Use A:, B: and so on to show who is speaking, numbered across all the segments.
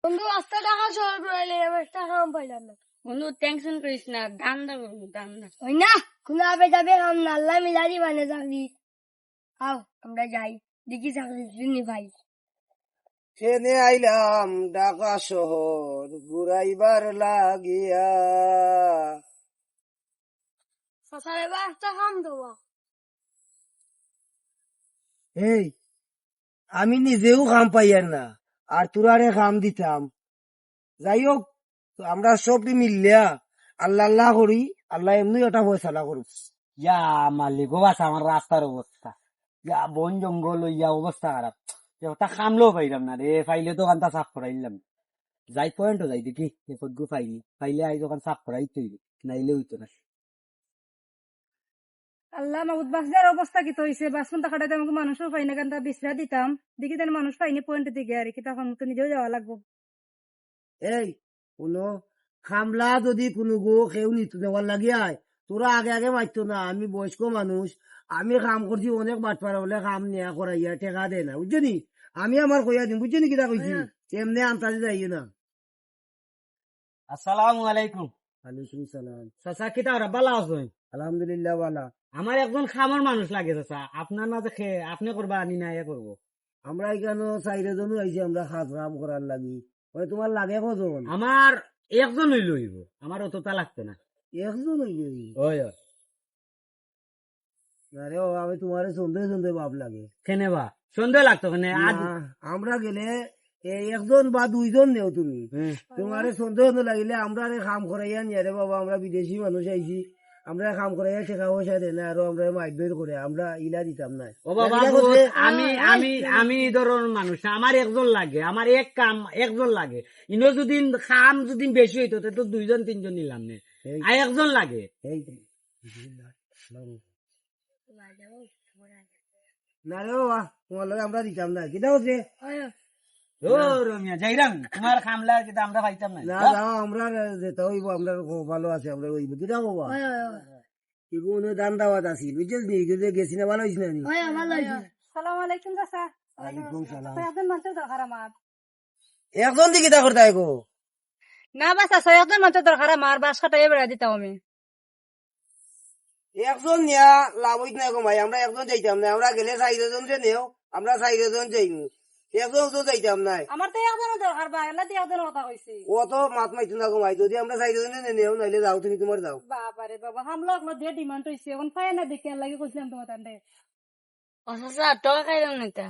A: বন্ধু 5 টাকা সর রইলে এবার টাকা কম পাইলাম না।
B: বন্ধু টেনশন করিস না, ধান্দা করবো ধান্দা।
A: ওই না কোন আবে যাবে কাম না আল্লাহ মিলারি মানে যাবি। আও আমরা যাই দেখি চাকরি শুনি ভাই।
C: ট্রেনে আইলাম ঢাকা শহর ঘুরাইবার লাগিয়া।
A: সকালে এবার একটা কাম দেবো।
C: এই আমি নিজেও খাম পাইয়ার না আর তোরারে খাম দিতাম। যাই হোক আমরা সব মিললিয়া আল্লাহ আল্লাহ করি, আল্লাহ এমনি ওটা ফয়সালা করুক।
D: ইয়া মালিক ও বাস আমার রাস্তার অবস্থা, ইয়া বন জঙ্গল ইয়া অবস্থা খারাপ, ওটা খামলেও পাইলাম না রে। ফাইলে দোকানটা সাফ করাইলাম, যাই পয়েন্টও যাই দেখি এপটগু ফাইলি ফাইলে আই দোকান সাফ করাই তৈরি, নাইলে হইতো না।
E: আল্লাহ মাহবুদ বাসদের অবস্থা কি হয়েছে? বাসন টাকাটা আমাকে মানুষও পাই না, কেন বিশ্রা দিতাম দেখি তাহলে মানুষ পাইনি পয়েন্টের দিকে আর কি, তখন তো নিজেও যাওয়া লাগবো।
C: এই কোনো খামলা যদি কোনো গো কেউ নিত দেওয়ার লাগিয়ায় তোরা আগে আগে মারতো না। আমি বয়স্ক মানুষ, আমি কাম করছি অনেক বাট পারা বলে কাম নেয়া করাইয়া টেকা দেয় না, বুঝছো নি? আমি আমার কইয়া দিম, বুঝছো নি কিটা কইছি? এমনি আনতাজি যাইয়ে না।
D: আসসালামু আলাইকুম।
C: ওয়ালাইকুম সালাম।
D: চাচা কিতা ওরা বালা আছেন?
C: আলহামদুলিল্লাহ বালা।
D: আমার একজন খামার মানুষ লাগে চাচা, আপনার না দেখে আপনি করবা আনি না এ করবো।
C: আমরা এখানে চাইরে জনও আইছি আমরা খাস কাম করার লাগি। ওই তোমার লাগে কজন?
D: আমার একজন হইল হইব, আমার অতটা লাগতো না।
C: একজন হইলে
D: ওই
C: আরে ও আমি তোমার সন্দেহ সন্দেহ ভাব লাগে।
D: কেনে বা সন্দেহ লাগতো কেনে? আজ
C: না, আমরা গেলে এই একজন বা দুইজন নেও তুমি। তোমার সন্দেহ লাগিলে আমরা কাম করাইয়া নিয়ে রে বাবা, আমরা বিদেশি মানুষ আইছি, আমরা কাম করাইয়া টেকা পয়সা দেয় না আর আমরা মাইবের করে আমরা ইলা দিতাম না।
D: ও বাবা আমি আমি আমি ধরুন মানুষ, আমার একজন লাগে, আমার এক কাম একজন লাগে। ইনো যদি কাম যদি বেশি হইতো তো দুইজন তিনজন নিলাম না, আর একজন লাগে।
C: এই না রে বাবা, তোমার লগে আমরা দিতাম না। কিটা হচ্ছে?
D: ও রমিয়া যাইরাম তোমার খামলা যেটা আমরা পাইতাম না।
C: না যাও, আমরা যেতে হইব, আমরা ভালো আছে, আমরা হইব। কিটা বাবা এগুলো দান দাওয়াত আছিল, বুঝছিস নি? গেছি না, ভালো হয়েছি না?
E: সালাম আলাইকুম চাচা।
C: ওয়ালাইকুম সালাম।
E: আপনার মানুষের দরকার আমার।
C: একজন দিকে তা করতে গো?
E: না বাস আছে, একজন মানুষের দরকার আমার, বাস কাটাইয়া বেড়া দিতাম আমি।
C: একজন নিয়া লাভ হইত না গো ভাই, আমরা একজন যাইতাম না। আমরা গেলে 4জন যে নেও, আমরা 4জন যাইমু, একজন তো যাইতাম না।
E: আমার তো একজনের দরকার বা এলা দিয়ে একজনের কথা কইছি।
C: ও তো মাত মাইতো না গো ভাই, যদি আমরা 4জনে নেও নাইলে যাও, তুমি তোমার যাও।
E: বাবারে বাবা, হামলা আপনার দিয়ে ডিমান্ড হয়েছে, এখন পাই না দেখে লাগে কইছিলাম তোমার তান্ডে।
B: ও চাচা টাকা খাইলাম না তা।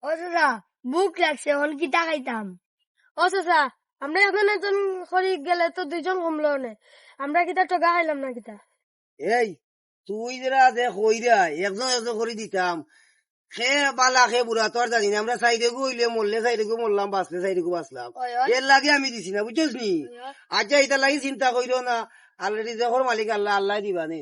A: ও চাচা বুক লাগছে এখন কি টাকাইতাম। ও চাচা আমরা এখন একজন খরিক গেলে তো 2জন কমলো না, আমরা কিতা টাকা খাইলাম না কিতা।
C: এই তুই যারা যে কইরা একজন একজন করে দিতাম, সে বালা সে বুড়া তো আর জানি না। আমরা 4গু হইলে মরলে 4গু মরলাম, বাঁচলে 4গু বাঁচলাম, এর লাগে আমি দিছি না, বুঝছিস নি? আচ্ছা এটা লাগি চিন্তা করিও না, অলরেডি যখন মালিক আল্লাহ আল্লাহ দিবা নে।